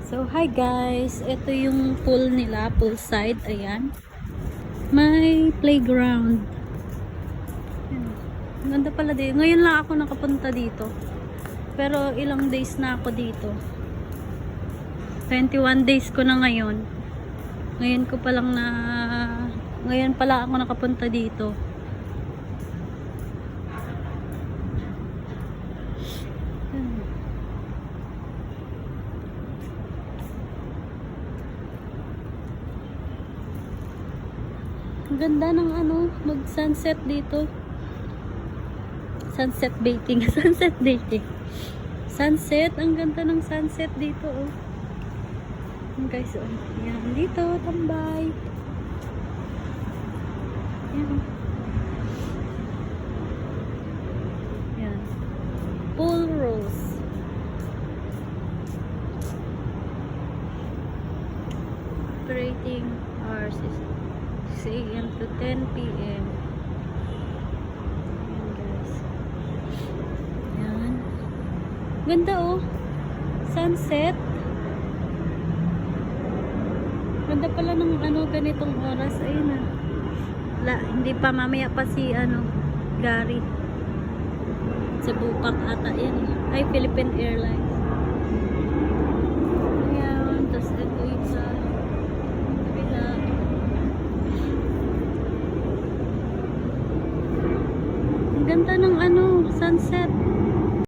So, hi guys. Ito yung pool nila, poolside. Ayan. May playground. Ayan. Ganda pala din. Ngayon lang ako nakapunta dito. Pero ilang days na ako dito. 21 days ko na ngayon. Ngayon pala ako nakapunta dito. Ang ganda ng mag-sunset dito. Sunset bathing. Sunset dating. Sunset. Ang ganda ng sunset dito, oh. Yan guys, oh. Yan. Dito, tambay. Yan. Yan. Pool rose. Operating hours is 6 AM to 10 PM. Ayan guys. Ayan. Ganda oh. Sunset. Ganda pala ng ganitong oras. Ayun na. Hindi pa, mamaya pa si Gary. Sa Bupak ata yan eh. Ay, Philippine Airlines. Ayan. Tapos ito yung sa kabila. Ganda ng sunset.